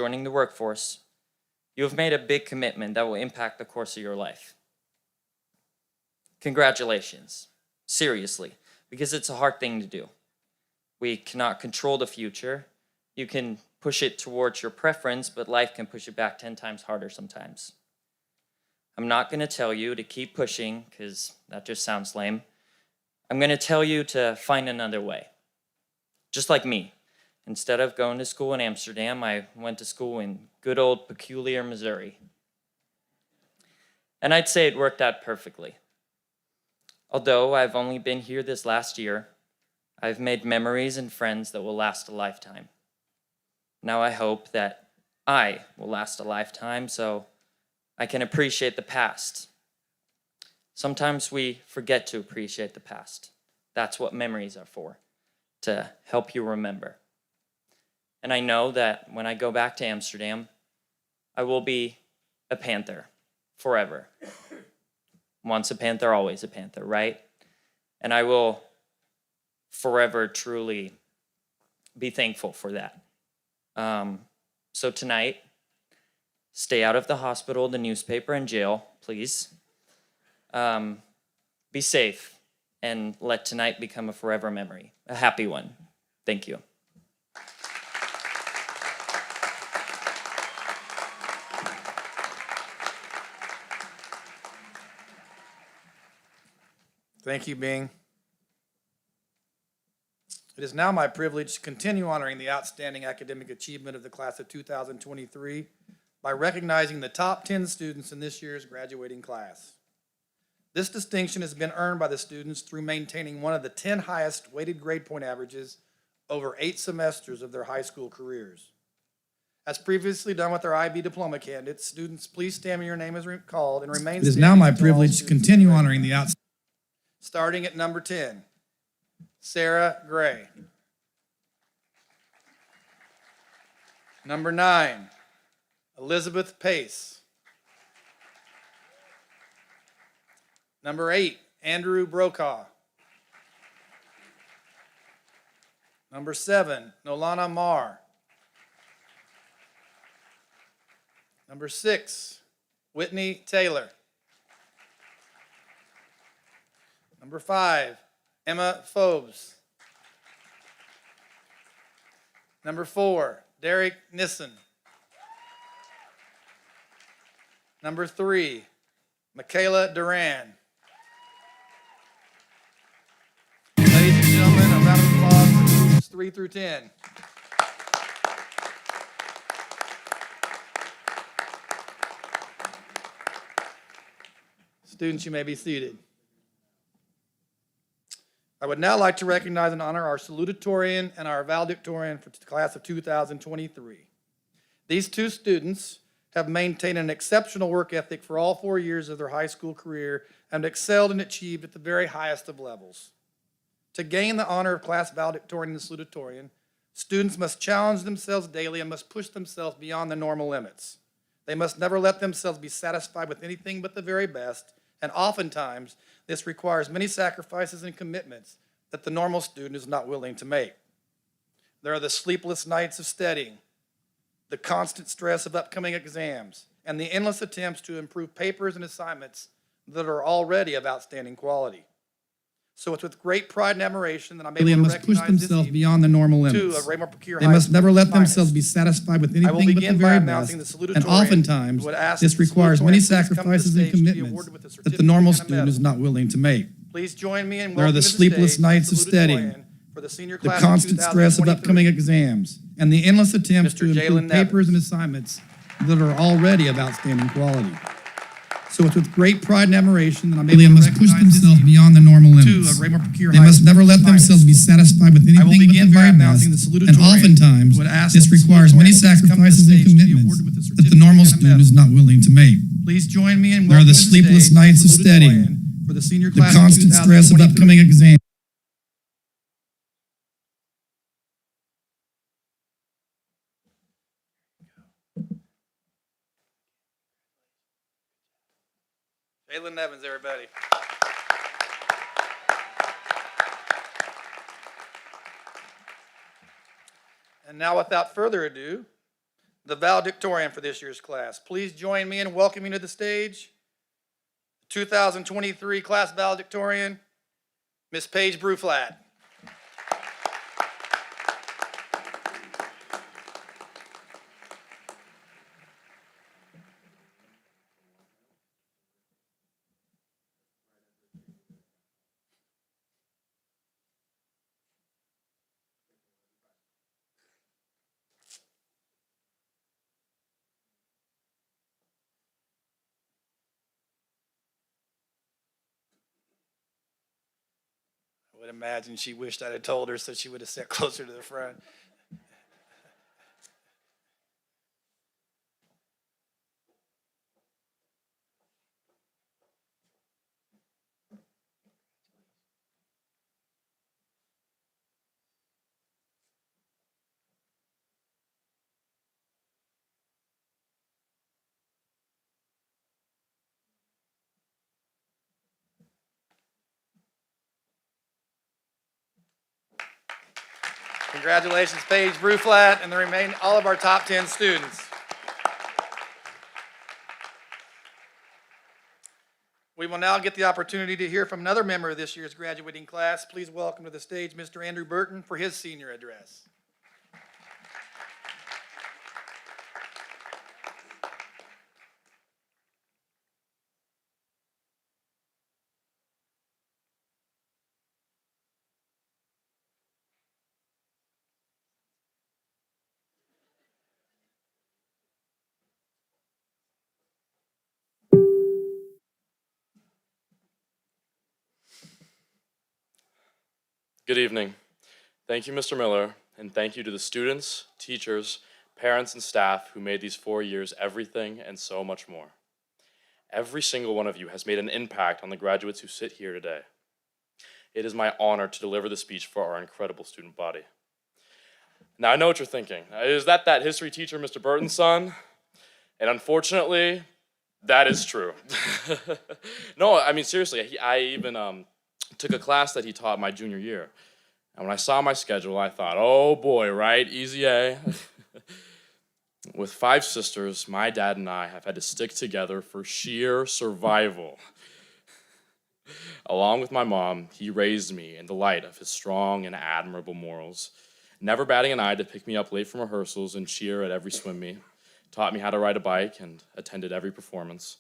joining the workforce, you have made a big commitment that will impact the course of your life. Congratulations, seriously, because it's a hard thing to do. We cannot control the future. You can push it towards your preference, but life can push it back 10 times harder sometimes. I'm not going to tell you to keep pushing, because that just sounds lame. I'm going to tell you to find another way. Just like me. Instead of going to school in Amsterdam, I went to school in good old Peculiar, Missouri. And I'd say it worked out perfectly. Although I've only been here this last year, I've made memories and friends that will last a lifetime. Now I hope that I will last a lifetime so I can appreciate the past. Sometimes we forget to appreciate the past. That's what memories are for, to help you remember. And I know that when I go back to Amsterdam, I will be a Panther forever. Once a Panther, always a Panther, right? And I will forever truly be thankful for that. So tonight, stay out of the hospital, the newspaper, and jail, please. Be safe, and let tonight become a forever memory, a happy one. Thank you. Thank you, Bing. It is now my privilege to continue honoring the outstanding academic achievement of the class of 2023 by recognizing the top 10 students in this year's graduating class. This distinction has been earned by the students through maintaining one of the 10 highest weighted grade point averages over 8 semesters of their high school careers. As previously done with our IB diploma candidates, students, please stand when your name is called and remain standing. It is now my privilege to continue honoring the outstanding. Starting at number 10, Sarah Gray. Number 9, Elizabeth Pace. Number 8, Andrew Brokaw. Number 7, Nolana Marr. Number 6, Whitney Taylor. Number 5, Emma Phobes. Number 4, Derek Nissen. Number 3, Michaela Duran. Ladies and gentlemen, a round of applause for groups 3 through 10. Students, you may be seated. I would now like to recognize and honor our salutatorian and our valedictorian for the class of 2023. These two students have maintained an exceptional work ethic for all 4 years of their high school career and excelled and achieved at the very highest of levels. To gain the honor of class valedictorian and salutatorian, students must challenge themselves daily and must push themselves beyond the normal limits. They must never let themselves be satisfied with anything but the very best, and oftentimes, this requires many sacrifices and commitments that the normal student is not willing to make. There are the sleepless nights of studying, the constant stress of upcoming exams, and the endless attempts to improve papers and assignments that are already of outstanding quality. So it's with great pride and admiration that I'm able to must push recognize themselves beyond the normal two limits. of Raymore-Peculiar They High must never School's let themselves finest. be satisfied with I will anything but the begin by very announcing best, the salutatorian, and oftentimes who would ask this that the requires salutatorian many please come to the sacrifices and stage to be commitments awarded with a that the certificate normal and a student is medal. not willing to make. Please join me in There are welcoming the to sleepless stage nights the of studying, salutatorian for the senior the class constant of stress of 2023. upcoming exams, and the endless attempts Mr. to improve Jalen papers and Nevins. assignments that are already of outstanding quality. So it's with great pride and admiration that I'm able to must push recognize themselves beyond the normal two limits. of Raymore-Peculiar They High must never let School's themselves be satisfied with I will anything but the begin by very best, announcing the and salutatorian, oftentimes who would ask this that the requires many salutatorian please come to the sacrifices and stage to be commitments awarded with a that the normal certificate and a student is medal. not willing to make. Please join me in There are welcoming the to sleepless stage nights of the studying, salutatorian for the senior the class of constant stress of 2023. upcoming exams. Jalen Nevins, everybody. And now, without further ado, the valedictorian for this year's class. Please join me in welcoming to the stage 2023 class valedictorian, Miss Paige Bruflat. I would imagine she wished I'd have told her so she would have sat closer to the front. Congratulations, Paige Bruflat, and all of our top 10 students. We will now get the opportunity to hear from another member of this year's graduating class. Please welcome to the stage Mr. Andrew Burton for his senior address. Good evening. Thank you, Mr. Miller, and thank you to the students, teachers, parents, and staff who made these 4 years everything and so much more. Every single one of you has made an impact on the graduates who sit here today. It is my honor to deliver the speech for our incredible student body. Now, I know what you're thinking. Is that history teacher, Mr. Burton's son? And unfortunately, that is true. No, I mean, seriously, I even took a class that he taught my junior year. And when I saw my schedule, I thought, oh boy, right? Easy A. With 5 sisters, my dad and I have had to stick together for sheer survival. Along with my mom, he raised me in the light of his strong and admirable morals, never batting an eye to pick me up late from rehearsals and cheer at every swim meet, taught me how to ride a bike and attended every performance.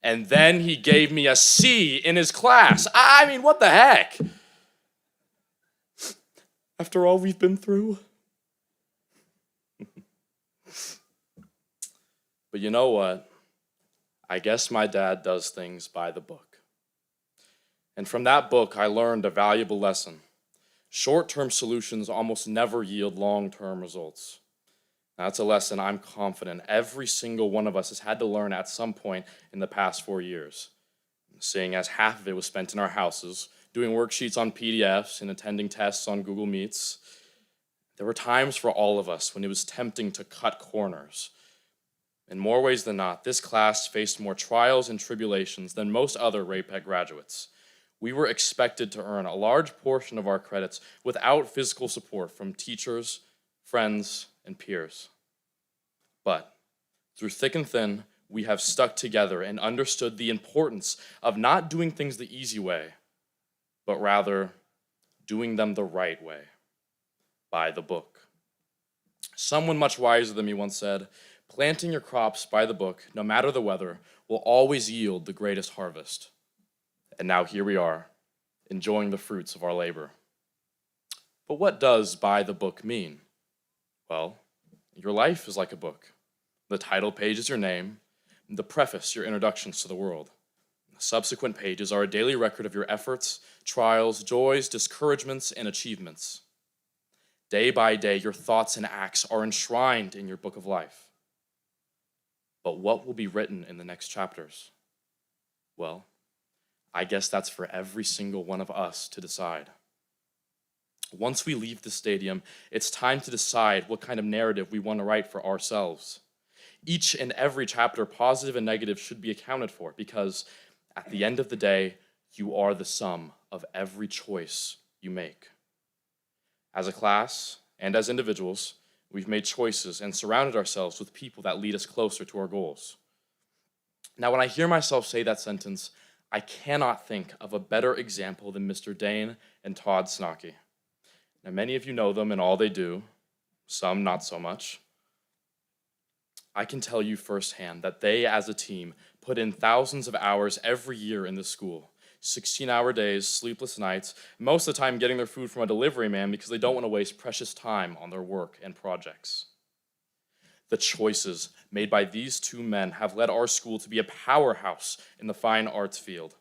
And then he gave me a C in his class. I mean, what the heck? After all we've been through. But you know what? I guess my dad does things by the book. And from that book, I learned a valuable lesson. Short-term solutions almost never yield long-term results. That's a lesson I'm confident every single one of us has had to learn at some point in the past 4 years, seeing as half of it was spent in our houses, doing worksheets on PDFs and attending tests on Google Meets. There were times for all of us when it was tempting to cut corners. In more ways than not, this class faced more trials and tribulations than most other Ray-Pec graduates. We were expected to earn a large portion of our credits without physical support from teachers, friends, and peers. But through thick and thin, we have stuck together and understood the importance of not doing things the easy way, but rather doing them the right way, by the book. Someone much wiser than me once said, planting your crops by the book, no matter the weather, will always yield the greatest harvest. And now here we are, enjoying the fruits of our labor. But what does by the book mean? Well, your life is like a book. The title page is your name, and the preface your introductions to the world. The subsequent pages are a daily record of your efforts, trials, joys, discouragements, and achievements. Day by day, your thoughts and acts are enshrined in your book of life. But what will be written in the next chapters? Well, I guess that's for every single one of us to decide. Once we leave the stadium, it's time to decide what kind of narrative we want to write for ourselves. Each and every chapter, positive and negative, should be accounted for because at the end of the day, you are the sum of every choice you make. As a class and as individuals, We've made choices and surrounded ourselves with people that lead us closer to our goals. Now, when I hear myself say that sentence, I cannot think of a better example than Mr. Dane and Todd Snocky. Now, many of you know them and all they do, some not so much. I can tell you firsthand that they, as a team, put in thousands of hours every year in the school. 16-hour days, sleepless nights, most of the time getting their food from a delivery man because they don't want to waste precious time on their work and projects. The choices made by these two men have led our school to be a powerhouse in the fine arts field.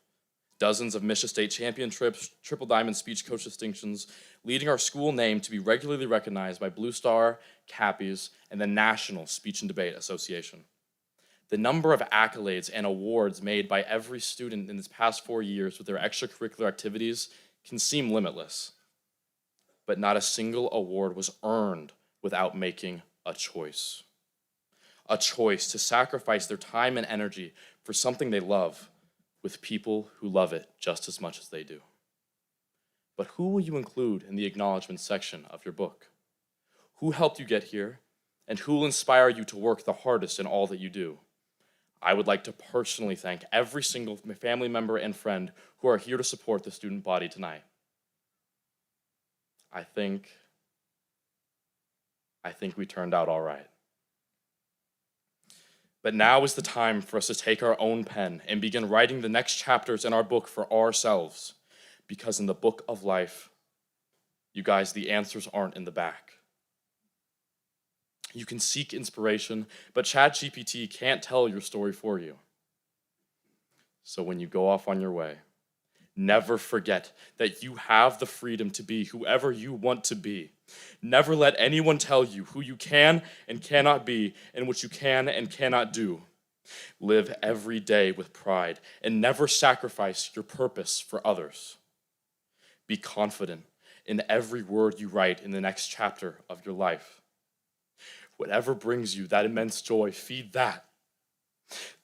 Dozens of Michigan State championships, triple diamond speech coach distinctions, leading our school name to be regularly recognized by Blue Star, Cappies, and the National Speech and Debate Association. The number of accolades and awards made by every student in this past 4 years with their extracurricular activities can seem limitless. But not a single award was earned without making a choice. A choice to sacrifice their time and energy for something they love with people who love it just as much as they do. But who will you include in the acknowledgement section of your book? Who helped you get here, and who will inspire you to work the hardest in all that you do? I would like to personally thank every single family member and friend who are here to support the student body tonight. I think we turned out all right. But now is the time for us to take our own pen and begin writing the next chapters in our book for ourselves. Because in the book of life, you guys, the answers aren't in the back. You can seek inspiration, but ChatGPT can't tell your story for you. So when you go off on your way, never forget that you have the freedom to be whoever you want to be. Never let anyone tell you who you can and cannot be and what you can and cannot do. Live every day with pride and never sacrifice your purpose for others. Be confident in every word you write in the next chapter of your life. Whatever brings you that immense joy, feed that.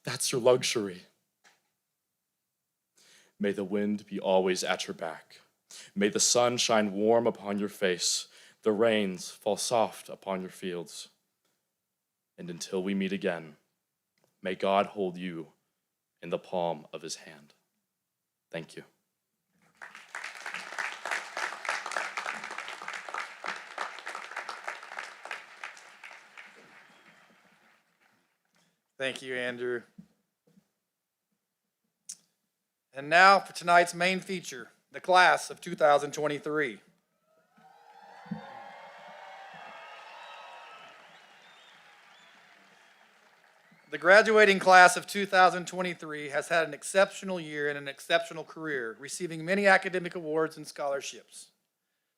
That's your luxury. May the wind be always at your back. May the sun shine warm upon your face, the rains fall soft upon your fields. And until we meet again, may God hold you in the palm of his hand. Thank you. Thank you, Andrew. And now for tonight's main feature, the class of 2023. The graduating class of 2023 has had an exceptional year and an exceptional career, receiving many academic awards and scholarships.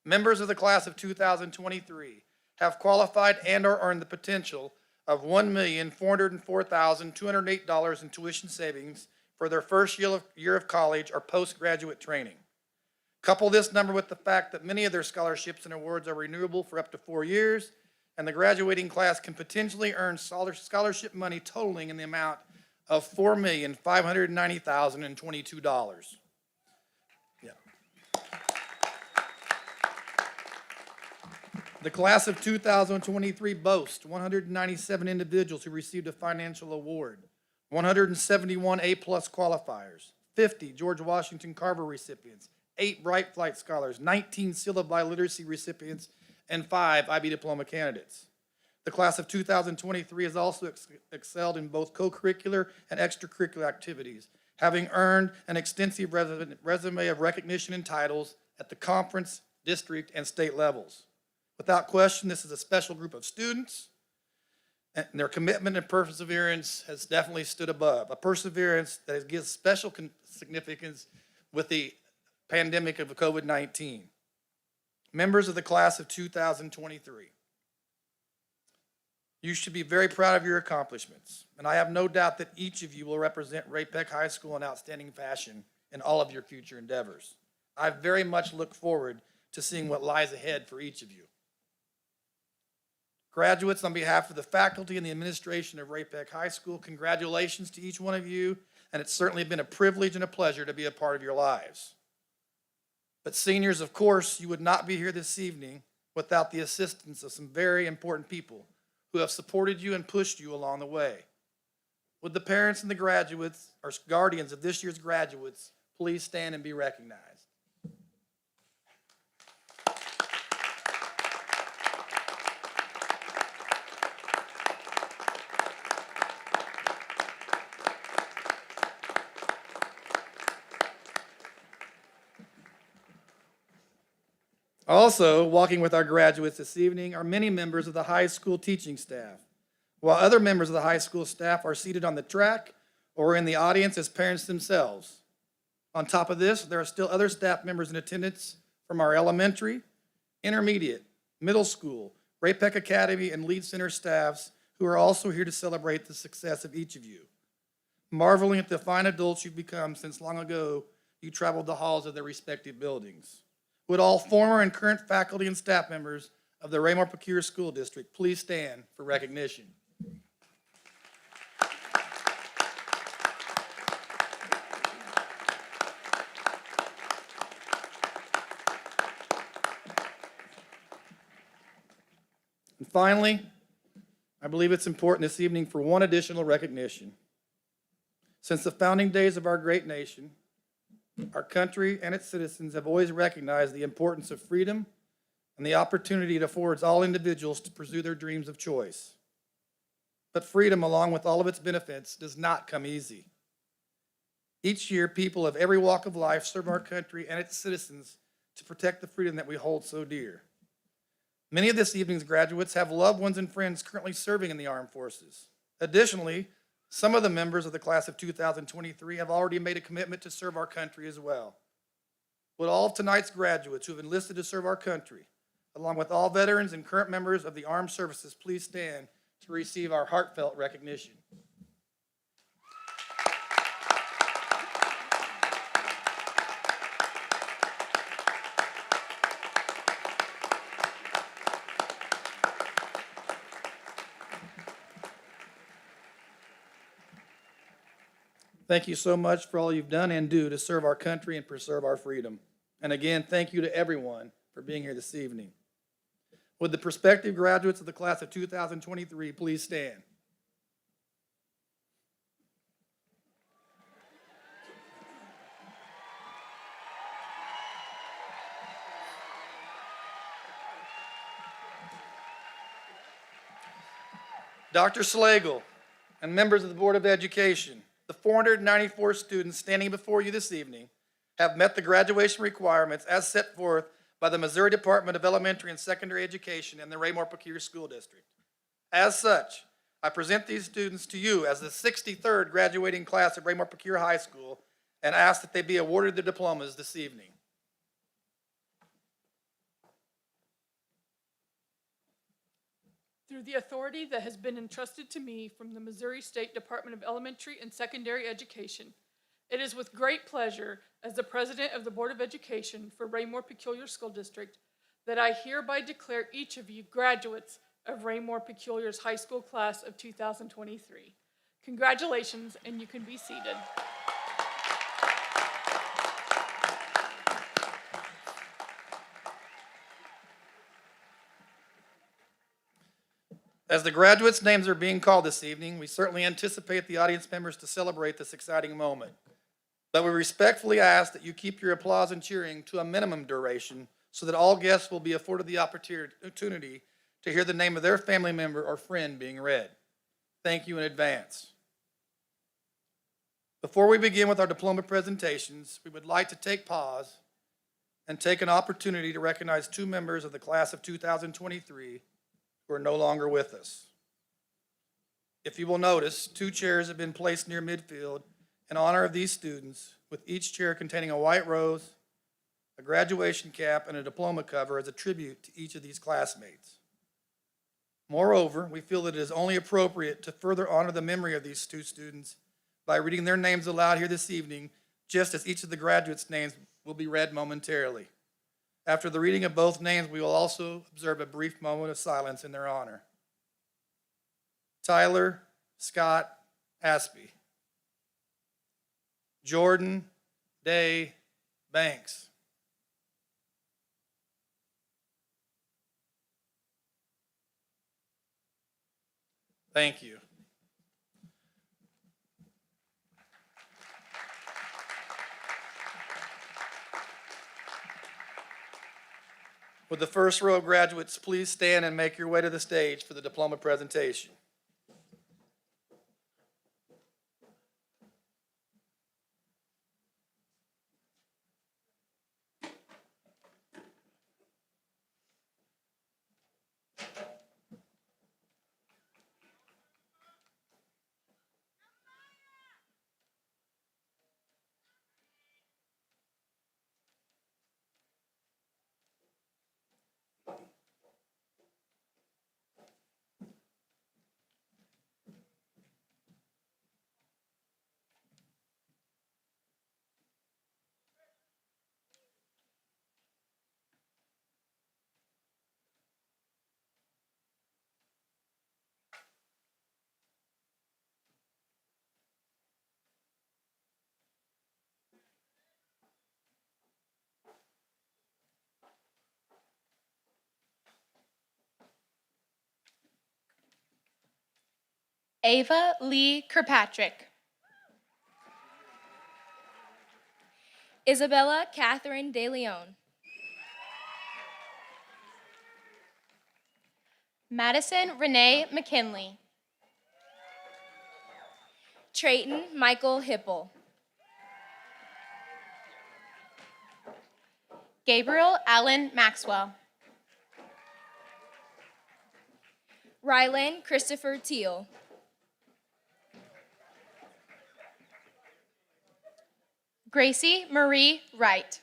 Members of the class of 2023 have qualified and or earned the potential of $1,404,208 in tuition savings for their first year of college or postgraduate training. Couple this number with the fact that many of their scholarships and awards are renewable for up to 4 years, and the graduating class can potentially earn scholarship money totaling in the amount of $4,590,022. The class of 2023 boasts 197 individuals who received a financial award, 171 A-plus qualifiers, 50 George Washington Carver recipients, 8 Bright Flight Scholars, 19 Syllabi Literacy recipients, and 5 IB Diploma candidates. The class of 2023 has also excelled in both co-curricular and extracurricular activities, having earned an extensive resume of recognition and titles at the conference, district, and state levels. Without question, this is a special group of students, and their commitment and perseverance has definitely stood above, a perseverance that gives special significance with the pandemic of COVID-19. Members of the class of 2023, you should be very proud of your accomplishments, and I have no doubt that each of you will represent Ray-Pec High School in outstanding fashion in all of your future endeavors. I very much look forward to seeing what lies ahead for each of you. Graduates, on behalf of the faculty and the administration of Ray-Pec High School, congratulations to each one of you, and it's certainly been a privilege and a pleasure to be a part of your lives. But seniors, of course, you would not be here this evening without the assistance of some very important people who have supported you and pushed you along the way. Would the parents and the graduates or guardians of this year's graduates please stand and be recognized? Also, walking with our graduates this evening are many members of the high school teaching staff, while other members of the high school staff are seated on the track or in the audience as parents themselves. On top of this, there are still other staff members in attendance from our elementary, intermediate, middle school, Ray-Pec Academy, and Lead Center staffs who are also here to celebrate the success of each of you, marveling at the fine adults you've become since long ago you traveled the halls of their respective buildings. Would all former and current faculty and staff members of the Raymore-Peculiar School District please stand for recognition? And finally, I believe it's important this evening for one additional recognition. Since the founding days of our great nation, our country and its citizens have always recognized the importance of freedom and the opportunity it affords all individuals to pursue their dreams of choice. But freedom, along with all of its benefits, does not come easy. Each year, people of every walk of life serve our country and its citizens to protect the freedom that we hold so dear. Many of this evening's graduates have loved ones and friends currently serving in the armed forces. Additionally, some of the members of the class of 2023 have already made a commitment to serve our country as well. Would all of tonight's graduates who have enlisted to serve our country, along with all veterans and current members of the armed services, please stand to receive our heartfelt recognition. Thank you so much for all you've done and do to serve our country and preserve our freedom. And again, thank you to everyone for being here this evening. Would the prospective graduates of the class of 2023 please stand? Dr. Slagle and members of the Board of Education, the 494 students standing before you this evening have met the graduation requirements as set forth by the Missouri Department of Elementary and Secondary Education and the Raymore-Peculiar School District. As such, I present these students to you as the 63rd graduating class of Raymore-Peculiar High School and ask that they be awarded their diplomas this evening. Through the authority that has been entrusted to me from the Missouri State Department of Elementary and Secondary Education, it is with great pleasure as the President of the Board of Education for Raymore-Peculiar School District that I hereby declare each of you graduates of Raymore-Peculiar's high school class of 2023. Congratulations, and you can be seated. As the graduates' names are being called this evening, we certainly anticipate the audience members to celebrate this exciting moment. But we respectfully ask that you keep your applause and cheering to a minimum duration so that all guests will be afforded the opportunity to hear the name of their family member or friend being read. Thank you in advance. Before we begin with our diploma presentations, we would like to take pause and take an opportunity to recognize two members of the class of 2023 who are no longer with us. If you will notice, two chairs have been placed near midfield in honor of these students, with each chair containing a white rose, a graduation cap, and a diploma cover as a tribute to each of these classmates. Moreover, we feel that it is only appropriate to further honor the memory of these two students by reading their names aloud here this evening, just as each of the graduates' names will be read momentarily. After the reading of both names, we will also observe a brief moment of silence in their honor. Tyler Scott Aspey. Jordan Day Banks. Thank you. Would the first row of graduates please stand and make your way to the stage for the diploma presentation? Ava Lee Kirkpatrick. Isabella Catherine De Leon. Madison Renee McKinley. Trayton Michael Hipple. Gabriel Allen Maxwell. Rylan Christopher Teal. Gracie Marie Wright.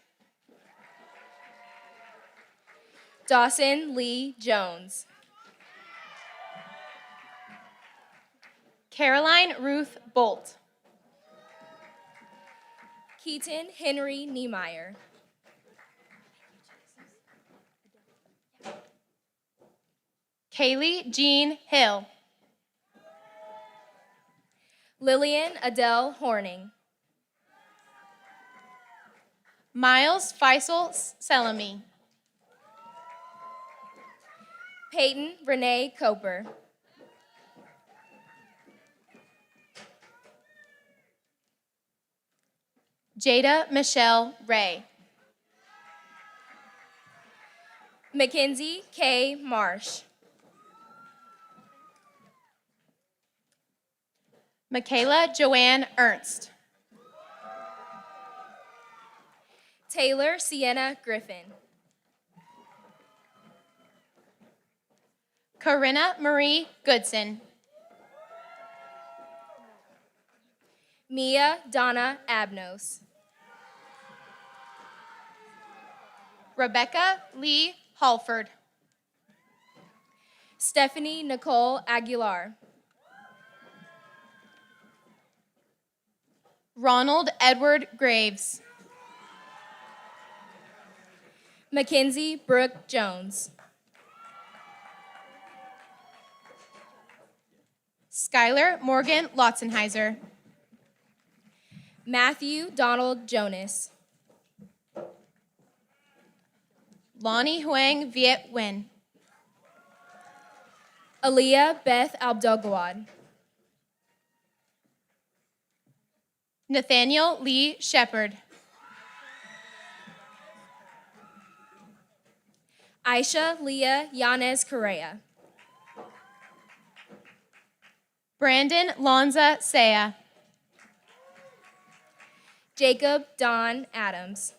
Dawson Lee Jones. Caroline Ruth Bolt. Keaton Henry Niemeyer. Kaylee Jean Hill. Lillian Adele Horning. Miles Faisal Selami. Peyton Renee Coper. Jada Michelle Ray. Mackenzie K. Marsh. Michaela Joanne Ernst. Taylor Sienna Griffin. Corinna Marie Goodson. Mia Donna Abnos. Rebecca Lee Halford. Stephanie Nicole Aguilar. Ronald Edward Graves. Mackenzie Brooke Jones. Skylar Morgan Lotzenheiser. Matthew Donald Jonas. Lonnie Huang Viet Nguyen. Aaliyah Beth Abdelgawad. Nathaniel Lee Shepard. Aisha Leah Yanez Correa. Brandon Lonza Saya. Jacob Don Adams.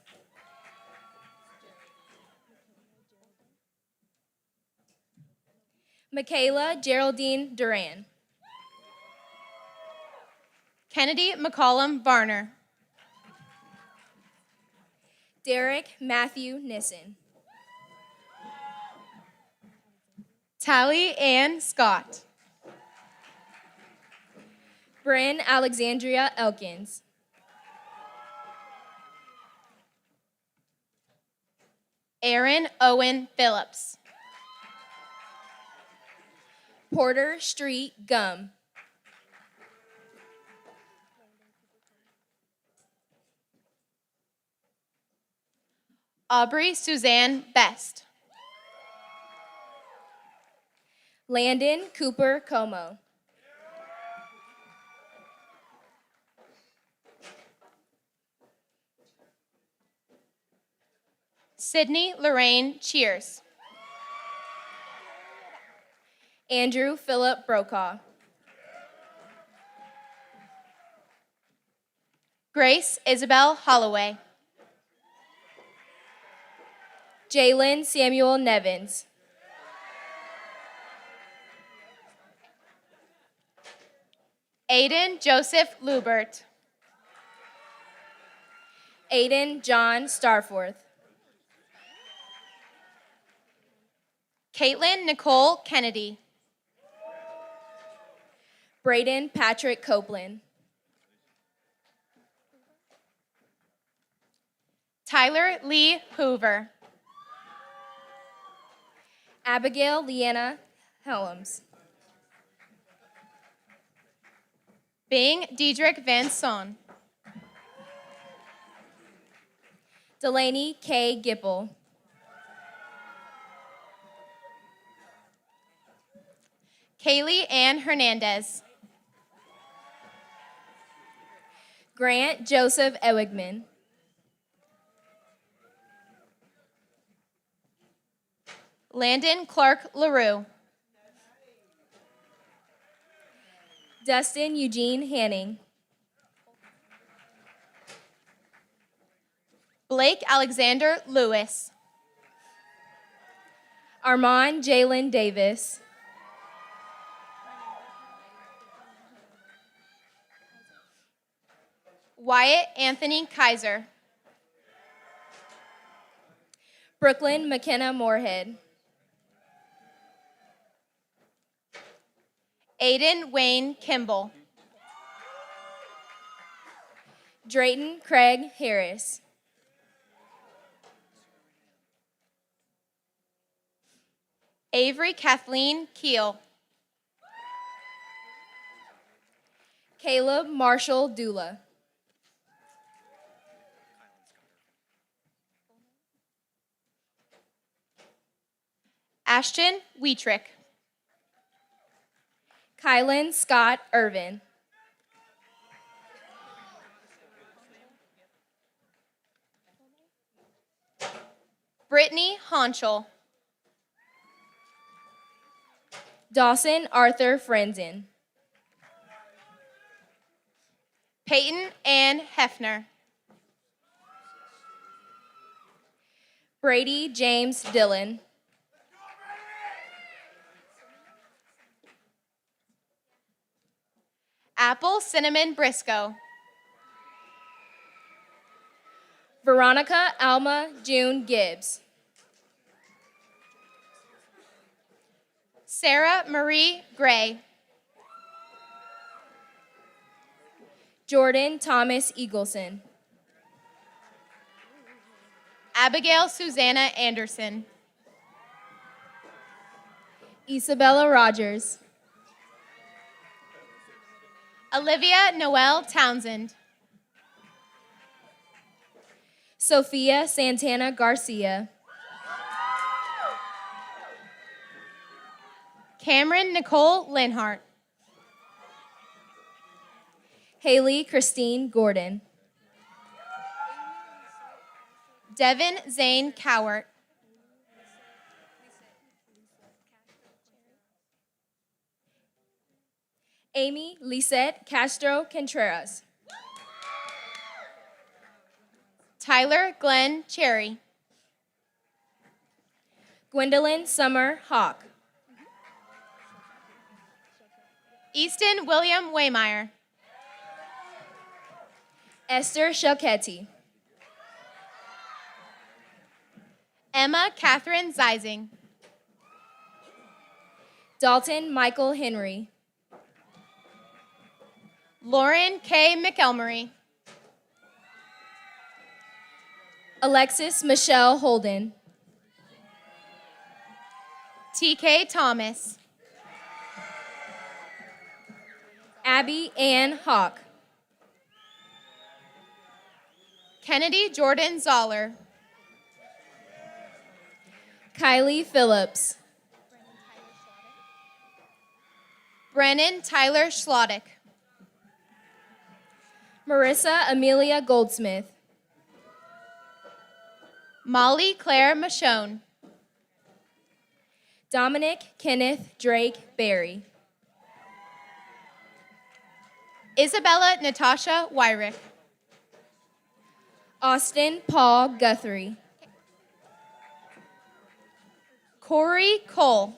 Michaela Geraldine Duran. Kennedy McCollum Varner. Derek Matthew Nissen. Tally Ann Scott. Bryn Alexandria Elkins. Aaron Owen Phillips. Porter Street Gum. Aubrey Suzanne Best. Landon Cooper Como. Sydney Lorraine Cheers. Andrew Philip Brokaw. Grace Isabel Holloway. Jalen Samuel Nevins. Aiden Joseph Lubert. Aiden John Starforth. Caitlin Nicole Kennedy. Braden Patrick Copeland. Tyler Lee Hoover. Abigail Leanna Helms. Bing Diedrich Van Son. Delaney K. Gipple. Kaylee Ann Hernandez. Grant Joseph Ewigman. Landon Clark LaRue. Dustin Eugene Hanning. Blake Alexander Lewis. Armand Jalen Davis. Wyatt Anthony Kaiser. Brooklyn McKenna Moorhead. Aiden Wayne Kimball. Drayton Craig Harris. Avery Kathleen Keel. Caleb Marshall Dula. Ashton Wietrick. Kylan Scott Irvin. Brittany Honchel. Dawson Arthur Frenzen. Peyton Ann Hefner. Brady James Dillon. Apple Cinnamon Briscoe. Veronica Alma June Gibbs. Sarah Marie Gray. Jordan Thomas Eagleson. Abigail Susanna Anderson. Isabella Rogers. Olivia Noel Townsend. Sophia Santana Garcia. Cameron Nicole Linhart. Haley Christine Gordon. Devin Zane Cowart. Amy Lisette Castro Contreras. Tyler Glenn Cherry. Gwendolyn Summer Hawk. Easton William Waymeyer. Esther Shalketti. Emma Catherine Zeising. Dalton Michael Henry. Lauren K. McElmurray. Alexis Michelle Holden. TK Thomas. Abby Ann Hawk. Kennedy Jordan Zoller. Kylie Phillips. Brennan Tyler Schlottick. Marissa Amelia Goldsmith. Molly Claire Michonne. Dominic Kenneth Drake Berry. Isabella Natasha Wyrick. Austin Paul Guthrie. Corey Cole.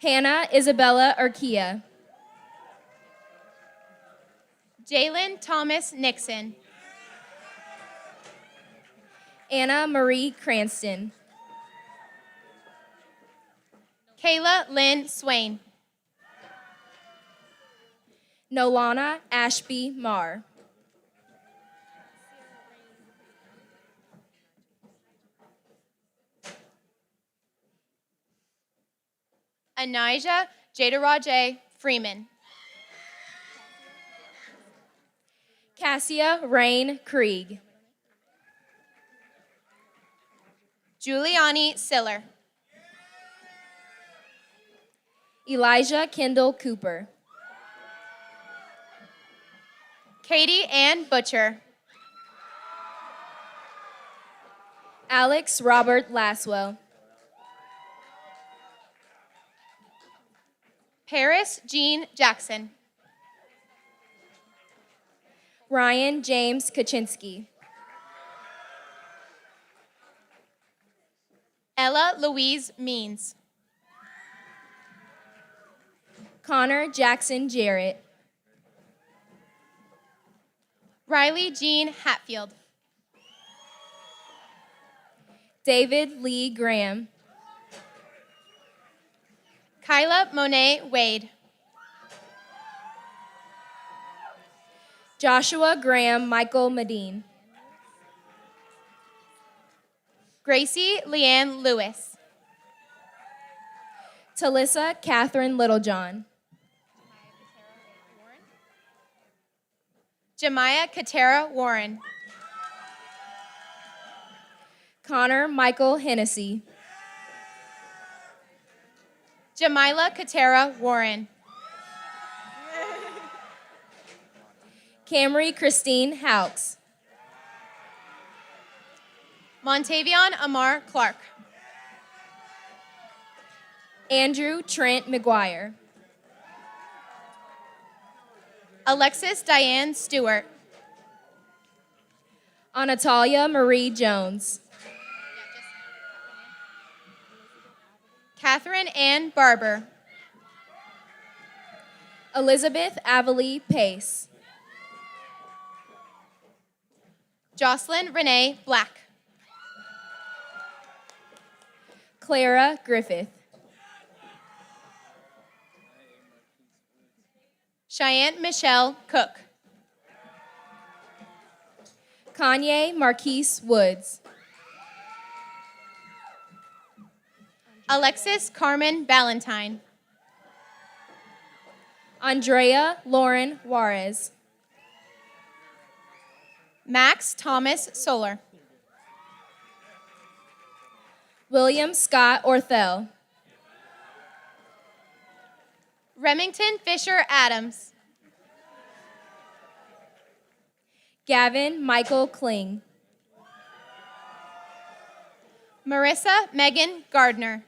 Hannah Isabella Urquia. Jalen Thomas Nixon. Anna Marie Cranston. Kayla Lynn Swain. Nolana Ashby Marr. Anijah Jadaraje Freeman. Cassia Rain Krieg. Giuliani Siller. Elijah Kendall Cooper. Katie Ann Butcher. Alex Robert Laswell. Paris Jean Jackson. Ryan James Kaczynski. Ella Louise Means. Connor Jackson Jarrett. Riley Jean Hatfield. David Lee Graham. Kyla Monet Wade. Joshua Graham Michael Medine. Gracie Leanne Lewis. Talissa Catherine Littlejohn. Jemiah Katera Warren. Connor Michael Hennessy. Jamila Katera Warren. Camry Christine Houks. Montavion Amar Clark. Andrew Trent McGuire. Alexis Diane Stewart. Anatalia Marie Jones. Catherine Ann Barber. Elizabeth Avalee Pace. Jocelyn Renee Black. Clara Griffith. Cheyenne Michelle Cook. Kanye Marquise Woods. Alexis Carmen Ballantyne. Andrea Lauren Juarez. Max Thomas Solar. William Scott Orthel. Remington Fisher Adams. Gavin Michael Kling. Marissa Megan Gardner.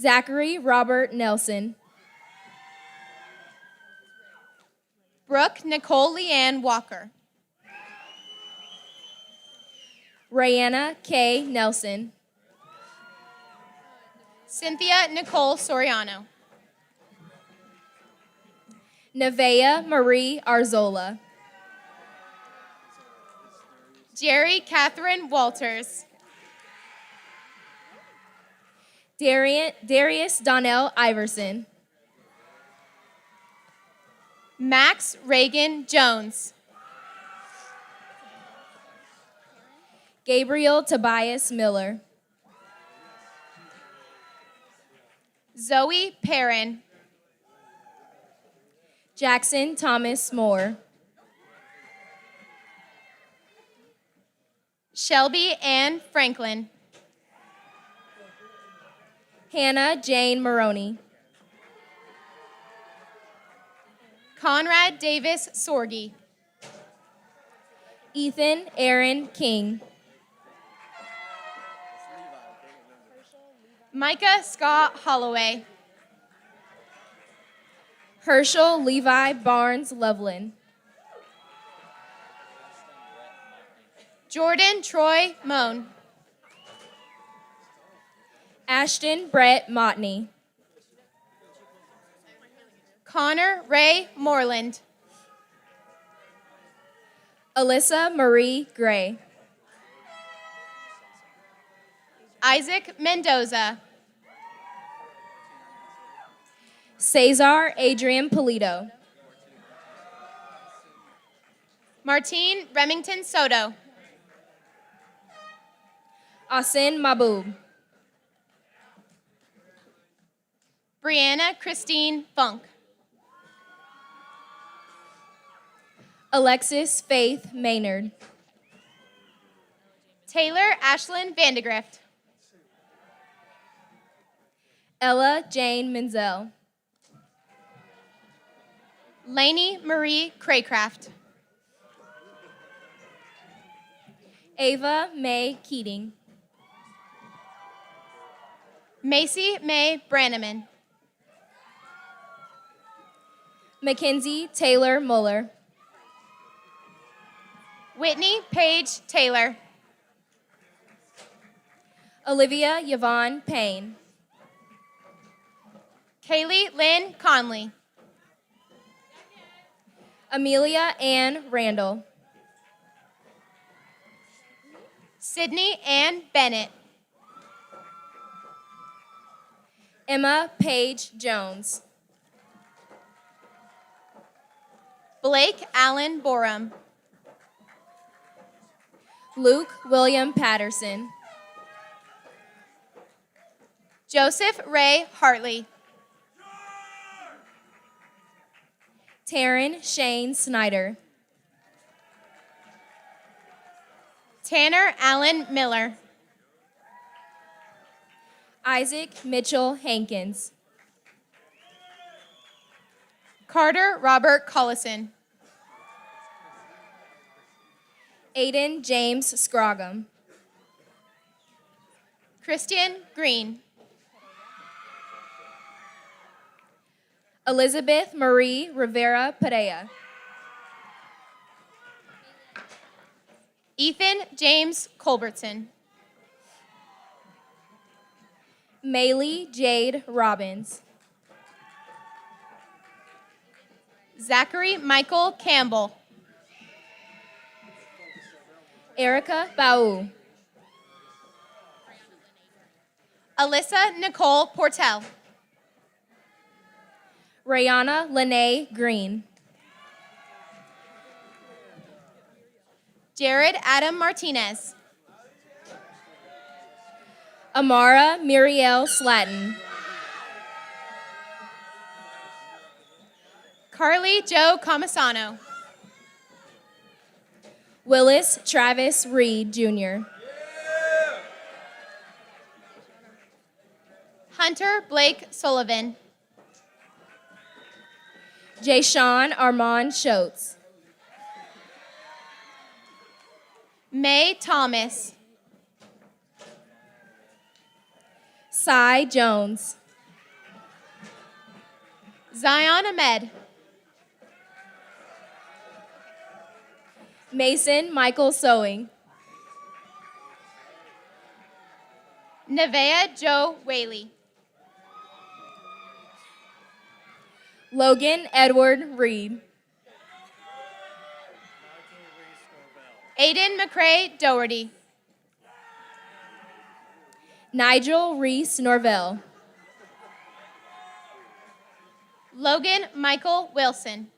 Zachary Robert Nelson. Brooke Nicole Leanne Walker. Rayanna K. Nelson. Cynthia Nicole Soriano. Nevaeh Marie Arzola. Jerry Catherine Walters. Darius Donnell Iverson. Max Reagan Jones. Gabriel Tobias Miller. Zoe Perrin. Jackson Thomas Moore. Shelby Ann Franklin. Hannah Jane Maroney. Conrad Davis Sorgi. Ethan Aaron King. Micah Scott Holloway. Herschel Levi Barnes Loveland. Jordan Troy Moan. Ashton Brett Motney. Connor Ray Moreland. Alyssa Marie Gray. Isaac Mendoza. Cesar Adrian Polito. Martine Remington Soto. Asin Mabub. Brianna Christine Funk. Alexis Faith Maynard. Taylor Ashlyn Vandegrift. Ella Jane Menzel. Lainey Marie Craycraft. Ava May Keating. Macy May Brannaman. Mackenzie Taylor Muller. Whitney Paige Taylor. Olivia Yvonne Payne. Kaylee Lynn Conley. Amelia Ann Randall. Sydney Ann Bennett. Emma Paige Jones. Blake Allen Borum. Luke William Patterson. Joseph Ray Hartley. Taryn Shane Snyder. Tanner Allen Miller. Isaac Mitchell Hankins. Carter Robert Collison. Aiden James Scroggum. Christian Green. Elizabeth Marie Rivera Perea. Ethan James Culbertson. Maylee Jade Robbins. Zachary Michael Campbell. Erica Bau. Alyssa Nicole Portel. Rayana Lene Green. Jared Adam Martinez. Amara Muriel Slatton. Carly Joe Comisano. Willis Travis Reed Jr. Hunter Blake Sullivan. Jayshawn Armand Schultz. May Thomas. Cy Jones. Zion Ahmed. Mason Michael Sewing. Nevea Joe Whaley. Logan Edward Reed. Aiden McCrae Doherty. Nigel Reese Norvell. Logan Michael Wilson.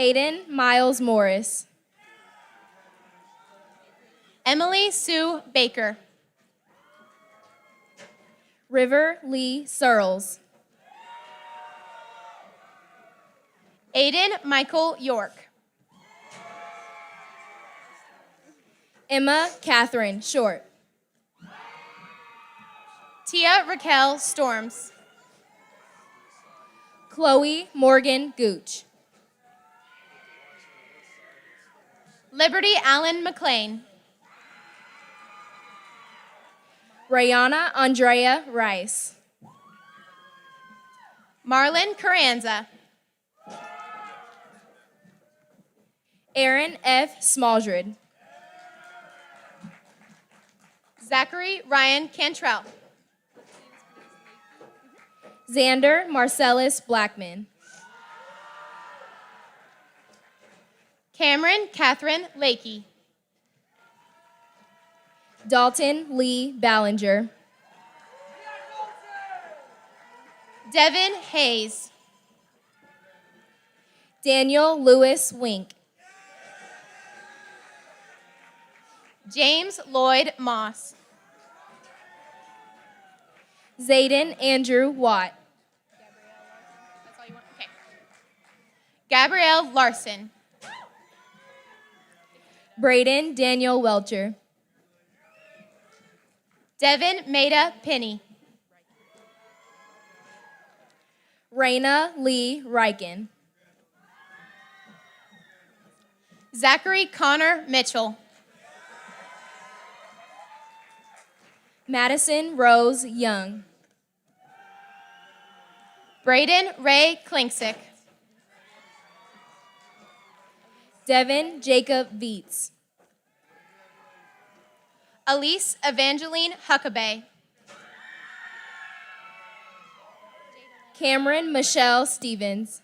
Aiden Miles Morris. Emily Sue Baker. River Lee Searles. Aiden Michael York. Emma Catherine Short. Tia Raquel Storms. Chloe Morgan Gooch. Liberty Allen McLean. Rayana Andrea Rice. Marlon Carranza. Aaron F. Smaldred. Zachary Ryan Cantrell. Xander Marcellus Blackman. Cameron Catherine Lakey. Dalton Lee Ballinger. Devin Hayes. Daniel Lewis Wink. James Lloyd Moss. Zayden Andrew Watt. That's all you want? Okay. Gabrielle Larson. Braden Daniel Welcher. Devin Maida Penny. Raina Lee Riken. Zachary Connor Mitchell. Madison Rose Young. Braden Ray Klinksick. Devin Jacob Viets. Elise Evangeline Huckabee. Cameron Michelle Stevens.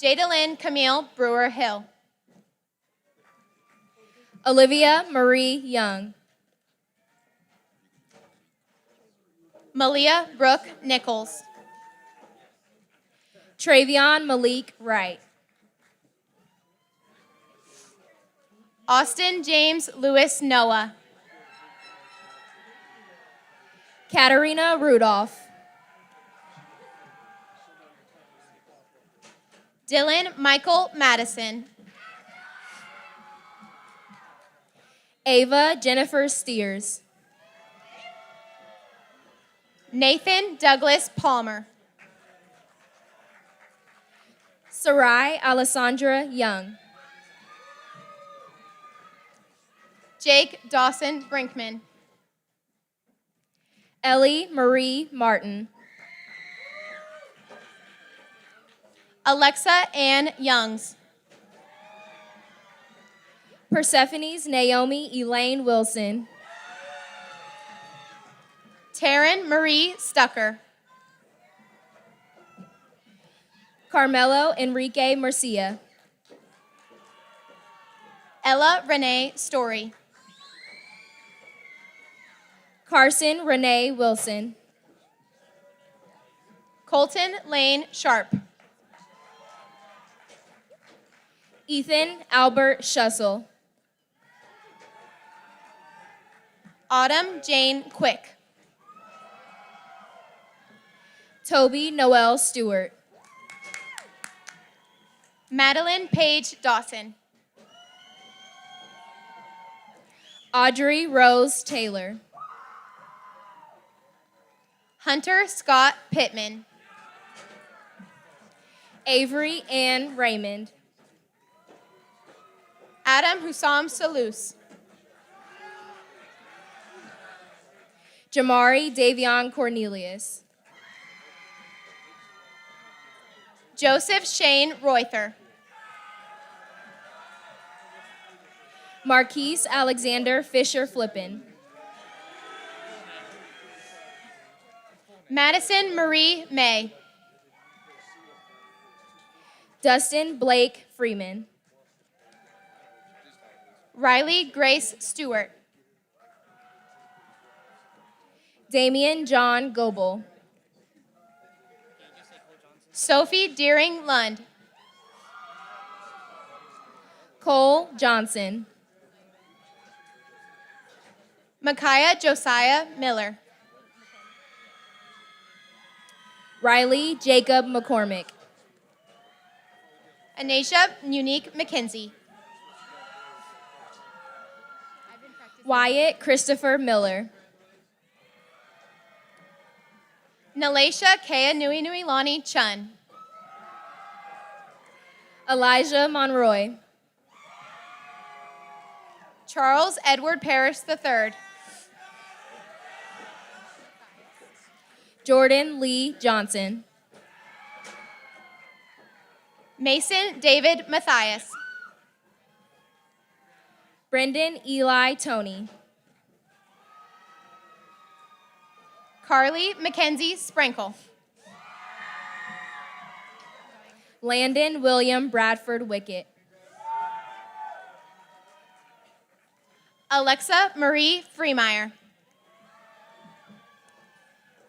Jadalyn Camille Brewer Hill. Olivia Marie Young. Malia Brooke Nichols. Travion Malik Wright. Austin James Lewis Noah. Katarina Rudolph. Dylan Michael Madison. Ava Jennifer Steers. Nathan Douglas Palmer. Sarai Alessandra Young. Jake Dawson Brinkman. Ellie Marie Martin. Alexa Ann Youngs. Persephone's Naomi Elaine Wilson. Taryn Marie Stucker. Carmelo Enrique Murcia. Ella Renee Story. Carson Renee Wilson. Colton Lane Sharp. Ethan Albert Schussel. Autumn Jane Quick. Toby Noel Stewart. Madeline Paige Dawson. Audrey Rose Taylor. Hunter Scott Pittman. Avery Ann Raymond. Adam Hussam Salus. Jamari Davion Cornelius. Joseph Shane Reuther. Marquise Alexander Fisher Flippin. Madison Marie May. Dustin Blake Freeman. Riley Grace Stewart. Damian John Goebel. Sophie Deering Lund. Cole Johnson. Micaiah Josiah Miller. Riley Jacob McCormick. Anisha Unique McKenzie. Wyatt Christopher Miller. Nalaisha Kea Nui Nui Lani Chun. Elijah Monroy. Charles Edward Parrish III. Jordan Lee Johnson. Mason David Matthias. Brendan Eli Tony. Carly Mackenzie Sprinkle. Landon William Bradford Wickett. Alexa Marie Freemeyer.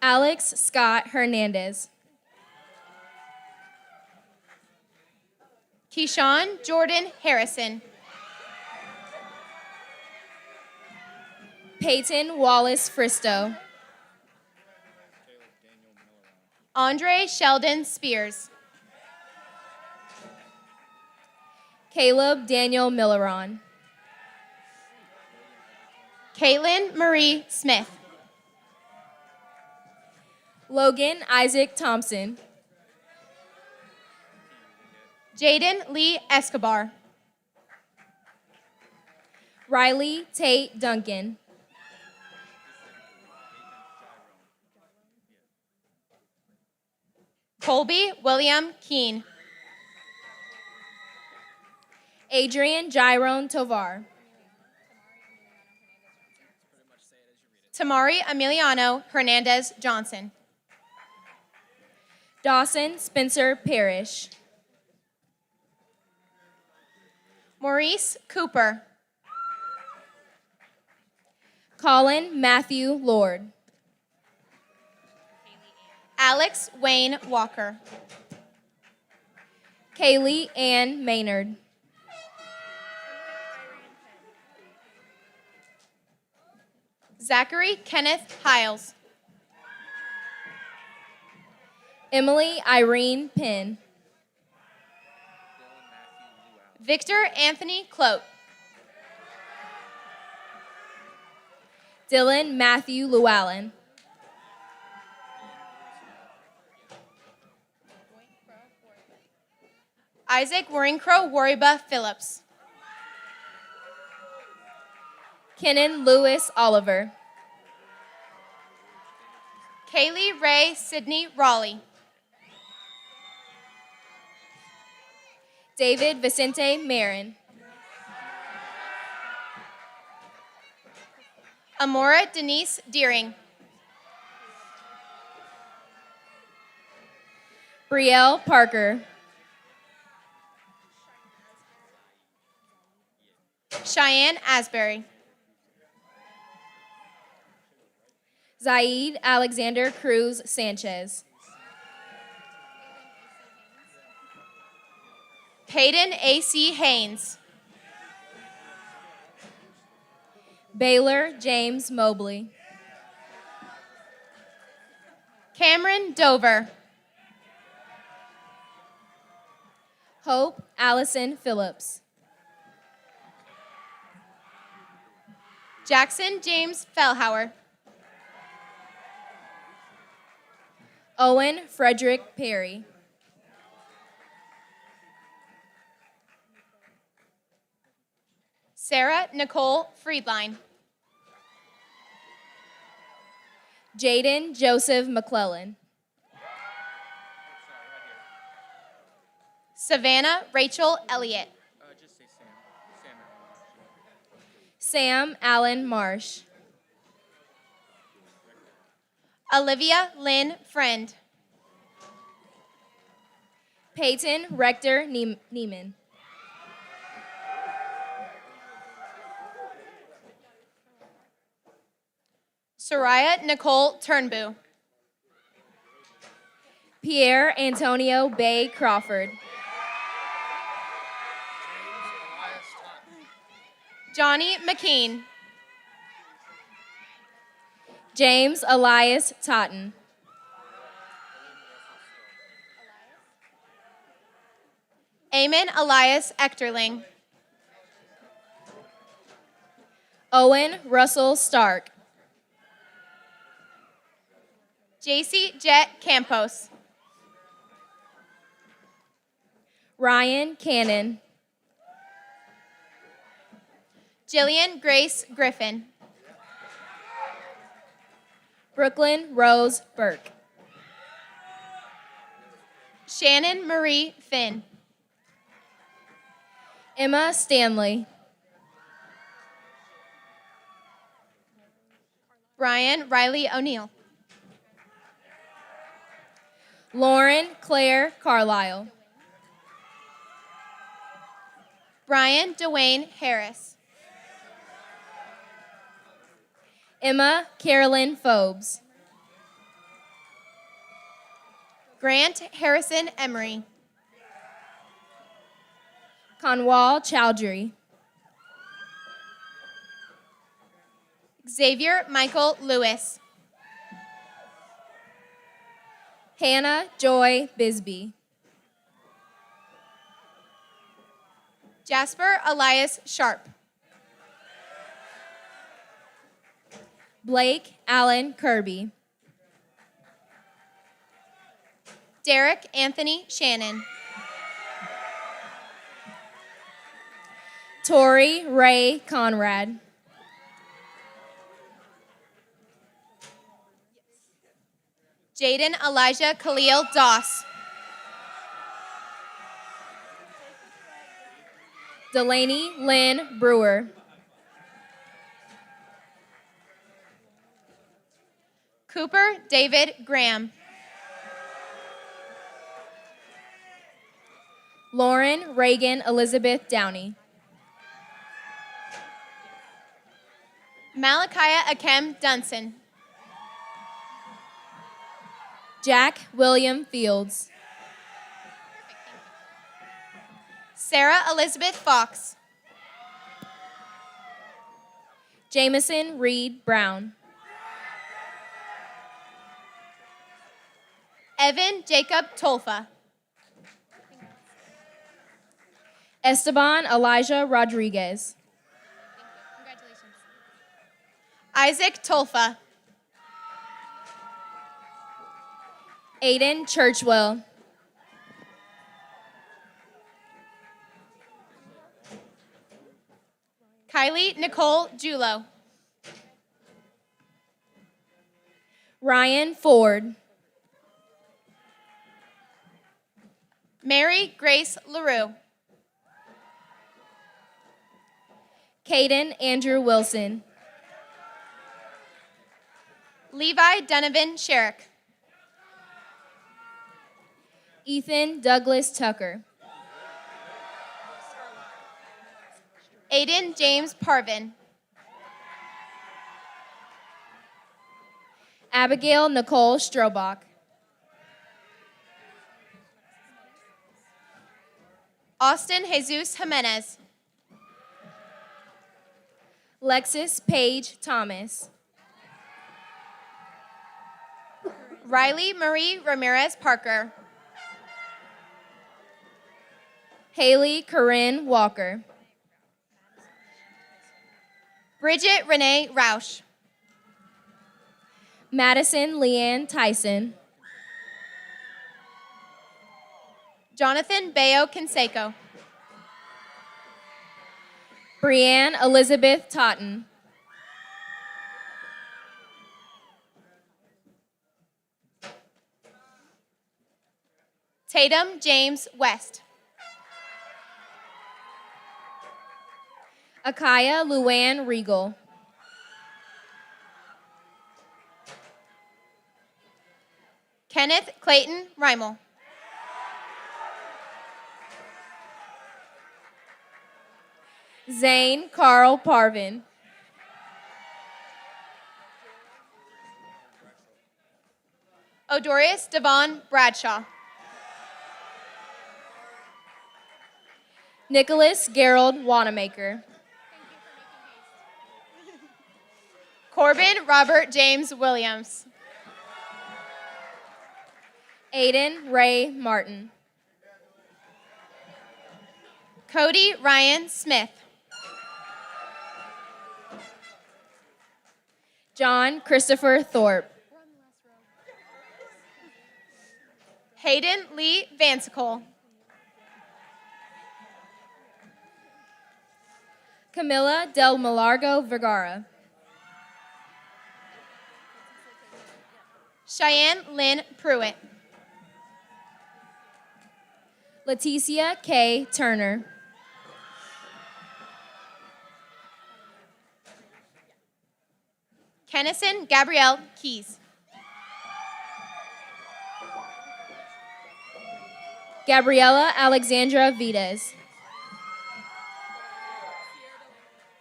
Alex Scott Hernandez. Keyshawn Jordan Harrison. Peyton Wallace Fristow. Andre Sheldon Spears. Caleb Daniel Milleron. Caitlin Marie Smith. Logan Isaac Thompson. Jaden Lee Escobar. Riley Tate Duncan. Colby William Keene. Adrian Gyron Tovar. Tamari Emiliano Hernandez Johnson. Dawson Spencer Parrish. Maurice Cooper. Colin Matthew Lord. Alex Wayne Walker. Kaylee Ann Maynard. Zachary Kenneth Hiles. Emily Irene Penn. Victor Anthony Clote. Dylan Matthew Llewellyn. Isaac Warincrow Wariba Phillips. Kenan Lewis Oliver. Kaylee Ray Sidney Raleigh. David Vicente Marin. Amora Denise Deering. Brielle Parker. Cheyenne Asbury. Zaid Alexander Cruz Sanchez. Peyton A.C. Haynes. Baylor James Mobley. Cameron Dover. Hope Allison Phillips. Jackson James Fellhauer. Owen Frederick Perry. Sarah Nicole Friedline. Jaden Joseph McClellan. Savannah Rachel Elliott. Sam Allen Marsh. Olivia Lynn Friend. Peyton Rector Neiman. Soraya Nicole Turnbull. Pierre Antonio Bay Crawford. Johnny McKean. James Elias Totten. Eamon Elias Echterling. Owen Russell Stark. JC Jet Campos. Ryan Cannon. Jillian Grace Griffin. Brooklyn Rose Burke. Shannon Marie Finn. Emma Stanley. Brian Riley O'Neill. Lauren Claire Carlisle. Brian Dwayne Harris. Emma Carolyn Phobes. Grant Harrison Emery. Kanwal Chowdhury. Xavier Michael Lewis. Hannah Joy Bisbee. Jasper Elias Sharp. Blake Allen Kirby. Derek Anthony Shannon. Tori Ray Conrad. Jaden Elijah Khalil Doss. Delaney Lynn Brewer. Cooper David Graham. Lauren Reagan Elizabeth Downey. Malachiah Akem Dunson. Jack William Fields. Sarah Elizabeth Fox. Jamison Reed Brown. Evan Jacob Tolfa. Esteban Elijah Rodriguez. Isaac Tolfa. Aiden Churchwell. Kylie Nicole Julo. Ryan Ford. Mary Grace LaRue. Caden Andrew Wilson. Levi Donovan Sherrick. Ethan Douglas Tucker. Aiden James Parvin. Abigail Nicole Strobach. Austin Jesus Jimenez. Lexis Paige Thomas. Riley Marie Ramirez Parker. Haley Corinne Walker. Bridget Renee Roush. Madison Leanne Tyson. Jonathan Bayo Canseco. Brianne Elizabeth Totten. Tatum James West. Akaya Luann Regal. Kenneth Clayton Reimel. Zane Carl Parvin. Odorius Devon Bradshaw. Nicholas Gerald Wanamaker. Corbin Robert James Williams. Aiden Ray Martin. Cody Ryan Smith. John Christopher Thorpe. Hayden Lee Vansicle. Camila Del Malargo Vergara. Cheyenne Lynn Pruitt. Leticia K. Turner. Kennison Gabrielle Keys. Gabriela Alexandra Vides.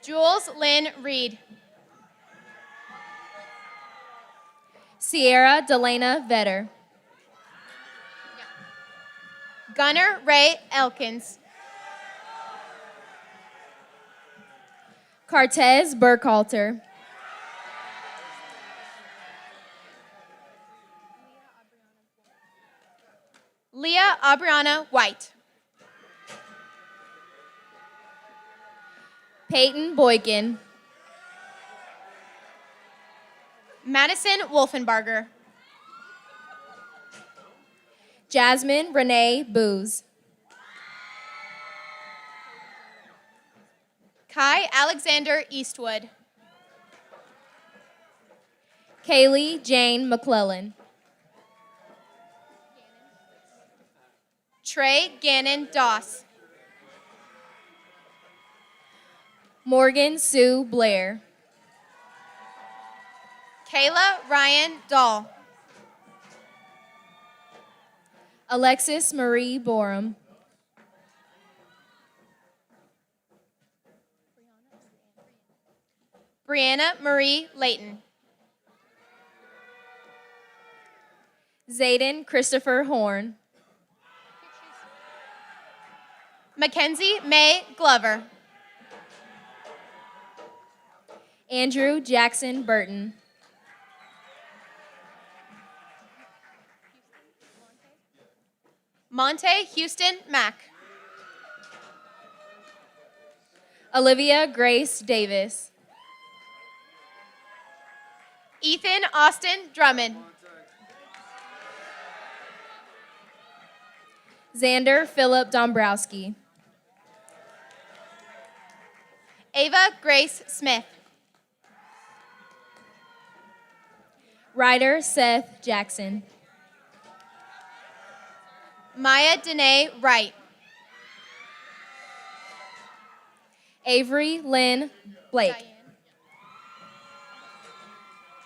Jules Lynn Reed. Sierra Delana Vetter. Gunnar Ray Elkins. Cartez Burkhalter. Leah Aubriana White. Peyton Boykin. Madison Wolfenbarger. Jasmine Renee Booz. Kai Alexander Eastwood. Kaylee Jane McClellan. Trey Gannon Doss. Morgan Sue Blair. Kayla Ryan Dahl. Alexis Marie Borum. Brianna Marie Layton. Zayden Christopher Horn. Mackenzie May Glover. Andrew Jackson Burton. Monte Houston Mack. Olivia Grace Davis. Ethan Austin Drummond. Xander Philip Dombrowski. Ava Grace Smith. Ryder Seth Jackson. Maya Danae Wright. Avery Lynn Blake.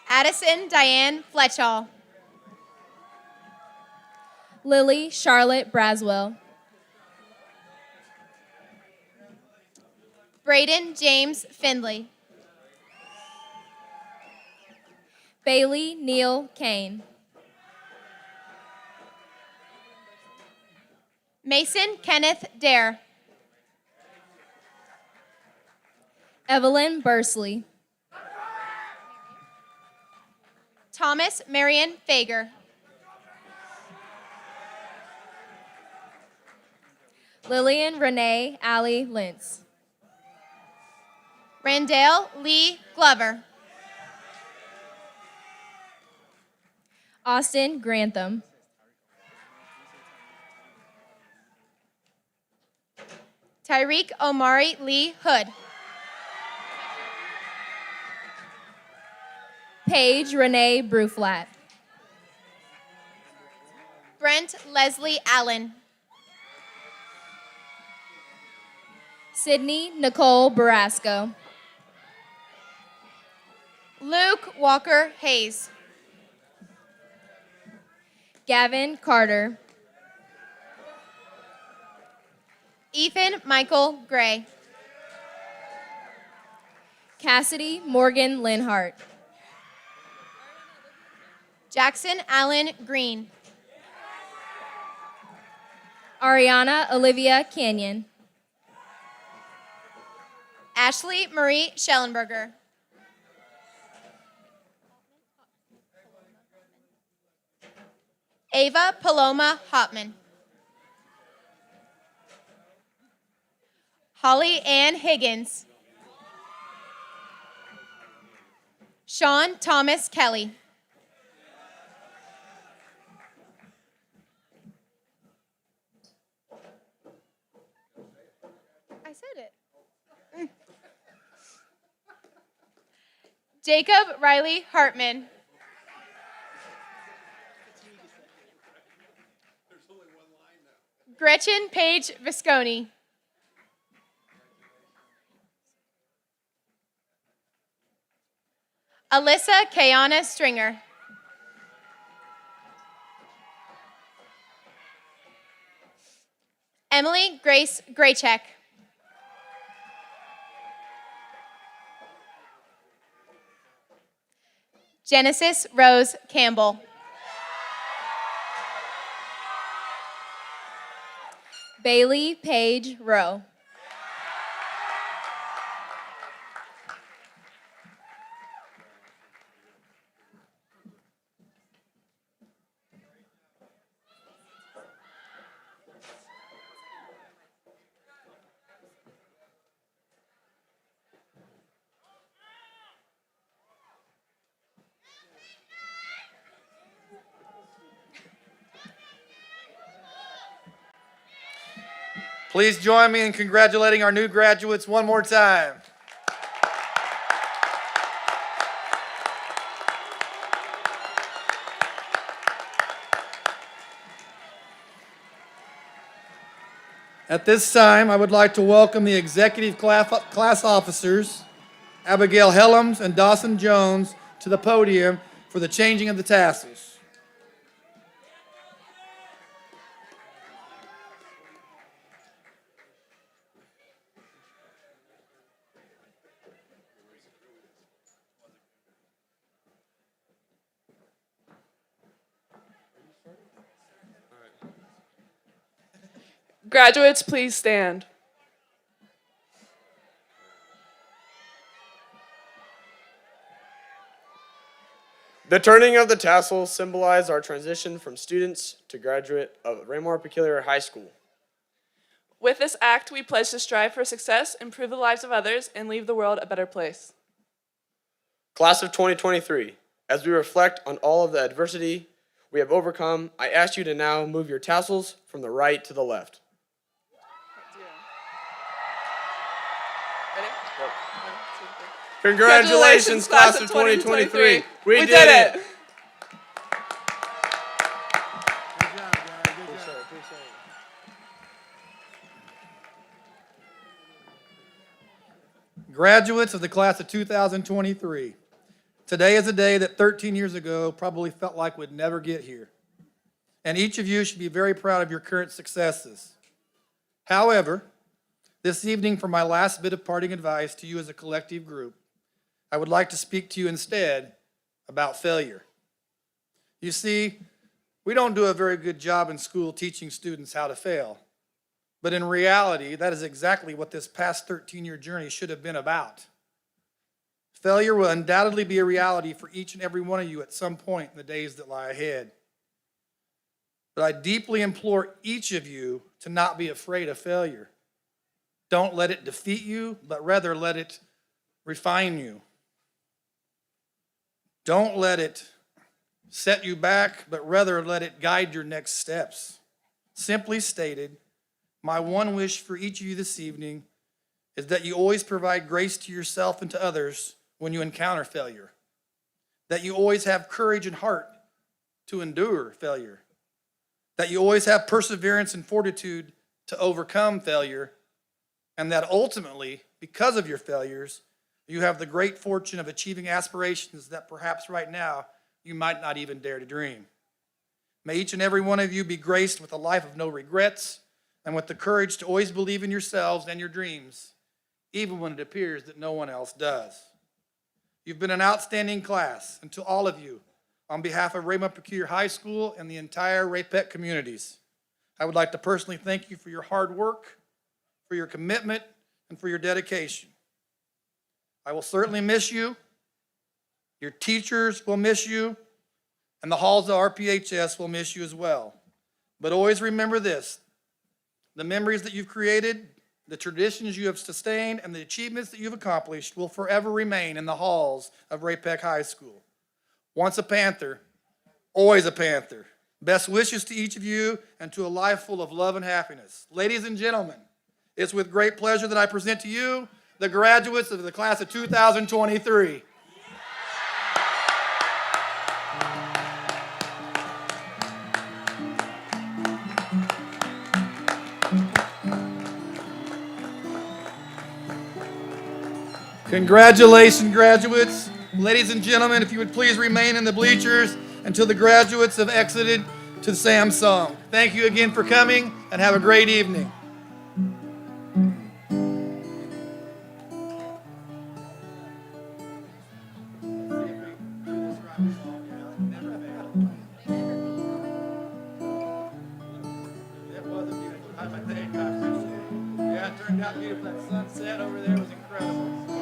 Addison Diane Fletchall. Lily Charlotte Braswell. Braden James Findley. Bailey Neal Kane. Mason Kenneth Dare. Evelyn Bursley. Thomas Marion Fager. Lillian Renee Allie Lentz. Randale Lee Glover. Austin Grantham. Tyreek Omari Lee Hood. Paige Renee Bruflat. Brent Leslie Allen. Sydney Nicole Barasco. Luke Walker Hayes. Gavin Carter. Ethan Michael Gray. Cassidy Morgan Linhart. Jackson Allen Green. Ariana Olivia Canyon. Ashley Marie Schellenberger. Ava Paloma Hopman. Holly Ann Higgins. Sean Thomas Kelly. I said it. Jacob Riley Hartman. Gretchen Paige Visconti. Alyssa Kayana Stringer. Emily Grace Graycheck. Genesis Rose Campbell. Bailey Paige Rowe. Please join me in congratulating our new graduates one more time. At this time, I would like to welcome the executive class officers, Abigail Helms and Dawson Jones, to the podium for the changing of the tassels. Graduates, please stand. The turning of the tassel symbolized our transition from students to graduate of Raymore-Peculiar High School. With this act, we pledge to strive for success, improve the lives of others, and leave the world a better place. Class of 2023, as we reflect on all of the adversity we have overcome, I ask you to now move your tassels from the right to the left. Ready? Congratulations, class of 2023. We did it. Graduates of the class of 2023. Today is a day that 13 years ago probably felt like we'd never get here. And each of you should be very proud of your current successes. However, this evening, for my last bit of parting advice to you as a collective group, I would like to speak to you instead about failure. You see, we don't do a very good job in school teaching students how to fail. But in reality, that is exactly what this past 13-year journey should have been about. Failure will undoubtedly be a reality for each and every one of you at some point in the days that lie ahead. But I deeply implore each of you to not be afraid of failure. Don't let it defeat you, but rather let it refine you. Don't let it set you back, but rather let it guide your next steps. Simply stated, my one wish for each of you this evening is that you always provide grace to yourself and to others when you encounter failure. That you always have courage and heart to endure failure. That you always have perseverance and fortitude to overcome failure. And that ultimately, because of your failures, you have the great fortune of achieving aspirations that perhaps right now you might not even dare to dream. May each and every one of you be graced with a life of no regrets and with the courage to always believe in yourselves and your dreams, even when it appears that no one else does. You've been an outstanding class, and to all of you, on behalf of Raymore-Peculiar High School and the entire Ray-Pec communities, I would like to personally thank you for your hard work, for your commitment, and for your dedication. I will certainly miss you. Your teachers will miss you, and the halls of RPHS will miss you as well. But always remember this: the memories that you've created, the traditions you have sustained, and the achievements that you've accomplished will forever remain in the halls of Ray-Pec High School. Once a Panther, always a Panther. Best wishes to each of you and to a life full of love and happiness. Ladies and gentlemen, it's with great pleasure that I present to you the graduates of the class of 2023. Congratulations, graduates. Ladies and gentlemen, if you would please remain in the bleachers until the graduates have exited to Samsung. Thank you again for coming, and have a great evening. It was a beautiful. I think I appreciate it. Yeah, it turned out beautiful. That sunset over there was incredible.